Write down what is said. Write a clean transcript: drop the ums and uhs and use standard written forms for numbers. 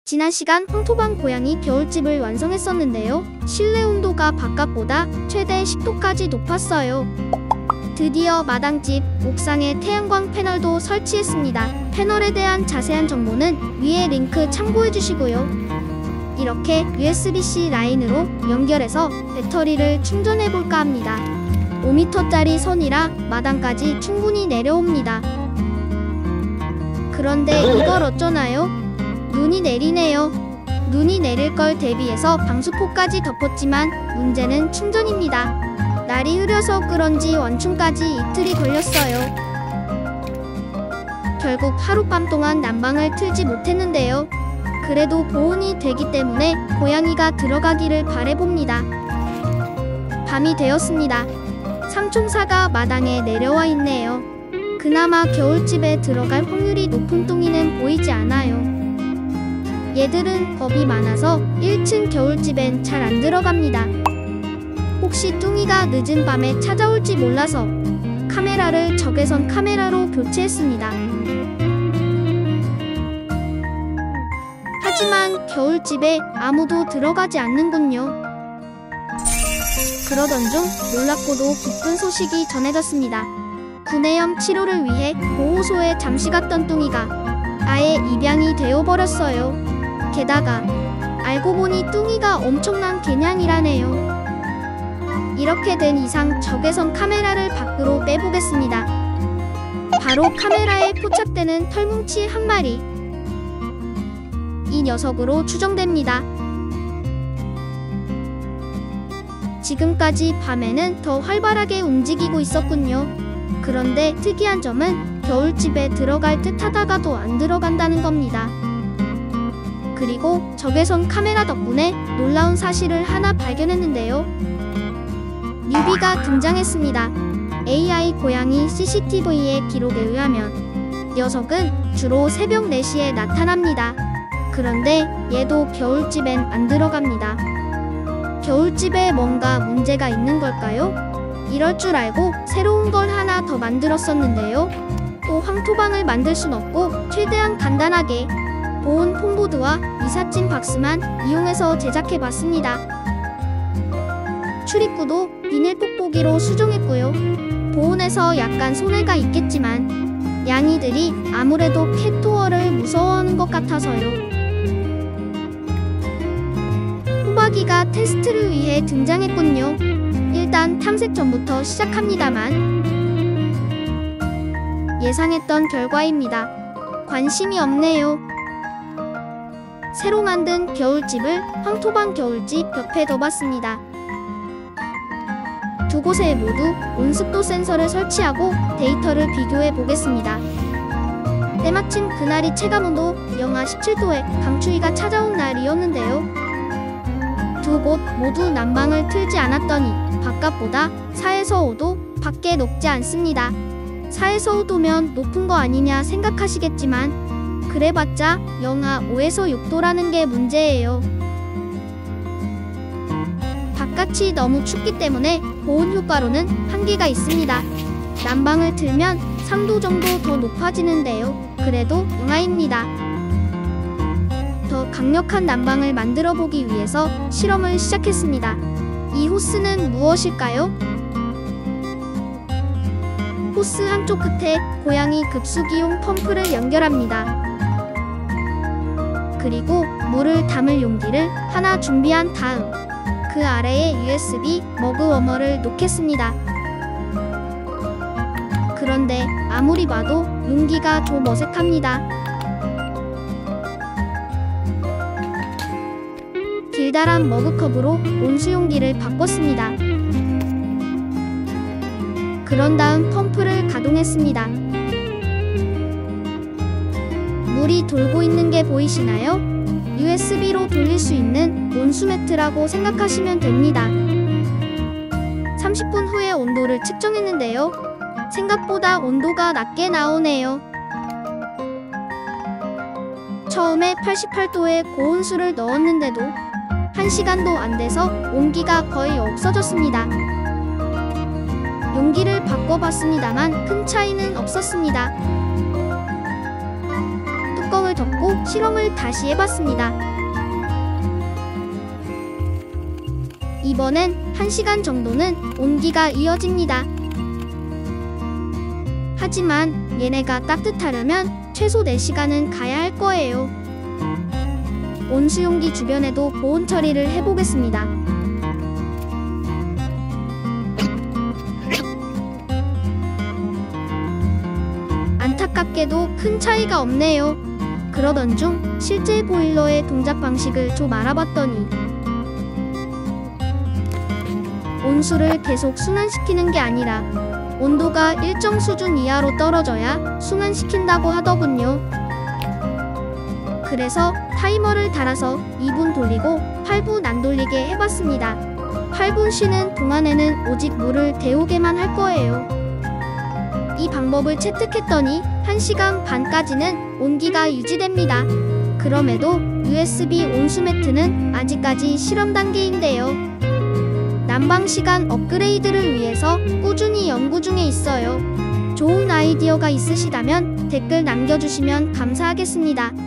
지난 시간 황토방 고양이 겨울집을 완성했었는데요. 실내 온도가 바깥보다 최대 10도까지 높았어요. 드디어 마당집 옥상에 태양광 패널도 설치했습니다. 패널에 대한 자세한 정보는 위에 링크 참고해주시고요. 이렇게 USB-C 라인으로 연결해서 배터리를 충전해볼까 합니다. 5m짜리 선이라 마당까지 충분히 내려옵니다. 그런데 이걸 어쩌나요? 눈이 내리네요. 눈이 내릴 걸 대비해서 방수포까지 덮었지만 문제는 충전입니다. 날이 흐려서 그런지 완충까지 이틀이 걸렸어요. 결국 하룻밤 동안 난방을 틀지 못했는데요. 그래도 보온이 되기 때문에 고양이가 들어가기를 바라봅니다. 밤이 되었습니다. 삼총사가 마당에 내려와 있네요. 그나마 겨울집에 들어갈 확률이 높은 뚱이는 보이지 않아요. 얘들은 겁이 많아서 1층 겨울집엔 잘 안 들어갑니다. 혹시 뚱이가 늦은 밤에 찾아올지 몰라서 카메라를 적외선 카메라로 교체했습니다. 하지만 겨울집에 아무도 들어가지 않는군요. 그러던 중 놀랍고도 기쁜 소식이 전해졌습니다. 구내염 치료를 위해 보호소에 잠시 갔던 뚱이가 아예 입양이 되어버렸어요. 게다가 알고 보니 뚱이가 엄청난 개냥이라네요. 이렇게 된 이상 적외선 카메라를 밖으로 빼보겠습니다. 바로 카메라에 포착되는 털뭉치 한 마리. 이 녀석으로 추정됩니다. 지금까지 밤에는 더 활발하게 움직이고 있었군요. 그런데 특이한 점은 겨울집에 들어갈 듯 하다가도 안 들어간다는 겁니다. 그리고 적외선 카메라 덕분에 놀라운 사실을 하나 발견했는데요. 뉴비가 등장했습니다. AI 고양이 CCTV의 기록에 의하면 녀석은 주로 새벽 4시에 나타납니다. 그런데 얘도 겨울집엔 안 들어갑니다. 겨울집에 뭔가 문제가 있는 걸까요? 이럴 줄 알고 새로운 걸 하나 더 만들었었는데요. 또 황토방을 만들 순 없고 최대한 간단하게 보온 폼보드와 이삿짐 박스만 이용해서 제작해봤습니다. 출입구도 비닐 뽁뽁이로 수정했고요. 보온에서 약간 손해가 있겠지만 양이들이 아무래도 캣도어를 무서워하는 것 같아서요. 호박이가 테스트를 위해 등장했군요. 일단 탐색 전부터 시작합니다만 예상했던 결과입니다. 관심이 없네요. 새로 만든 겨울집을 황토방 겨울집 옆에 둬봤습니다. 두 곳에 모두 온습도 센서를 설치하고 데이터를 비교해 보겠습니다. 때마침 그날이 체감온도 영하 17도에 강추위가 찾아온 날이었는데요. 두 곳 모두 난방을 틀지 않았더니 바깥보다 4에서 5도 밖에 높지 않습니다. 4에서 5도면 높은 거 아니냐 생각하시겠지만 그래봤자 영하 5에서 6도라는 게 문제예요. 바깥이 너무 춥기 때문에 보온 효과로는 한계가 있습니다. 난방을 틀면 3도 정도 더 높아지는데요. 그래도 영하입니다. 더 강력한 난방을 만들어 보기 위해서 실험을 시작했습니다. 이 호스는 무엇일까요? 호스 한쪽 끝에 고양이 급수기용 펌프를 연결합니다. 그리고 물을 담을 용기를 하나 준비한 다음 그 아래에 USB 머그 워머를 놓겠습니다. 그런데 아무리 봐도 용기가 좀 어색합니다. 길다란 머그컵으로 온수용기를 바꿨습니다. 그런 다음 펌프를 가동했습니다. 물이 돌고 있는 게 보이시나요? USB로 돌릴 수 있는 온수매트라고 생각하시면 됩니다. 30분 후에 온도를 측정했는데요. 생각보다 온도가 낮게 나오네요. 처음에 88도에 고온수를 넣었는데도 1시간도 안 돼서 온기가 거의 없어졌습니다. 용기를 바꿔봤습니다만 큰 차이는 없었습니다. 뚜껑을 덮고 실험을 다시 해봤습니다. 이번엔 1시간 정도는 온기가 이어집니다. 하지만 얘네가 따뜻하려면 최소 4시간은 가야 할 거예요. 온수용기 주변에도 보온 처리를 해보겠습니다. 안타깝게도 큰 차이가 없네요. 그러던 중 실제 보일러의 동작 방식을 좀 알아봤더니 온수를 계속 순환시키는 게 아니라 온도가 일정 수준 이하로 떨어져야 순환시킨다고 하더군요. 그래서 타이머를 달아서 2분 돌리고 8분 안 돌리게 해봤습니다. 8분 쉬는 동안에는 오직 물을 데우게만 할 거예요. 이 방법을 채택했더니 1시간 반까지는 온기가 유지됩니다. 그럼에도 USB 온수 매트는 아직까지 실험 단계인데요. 난방시간 업그레이드를 위해서 꾸준히 연구 중에 있어요. 좋은 아이디어가 있으시다면 댓글 남겨주시면 감사하겠습니다.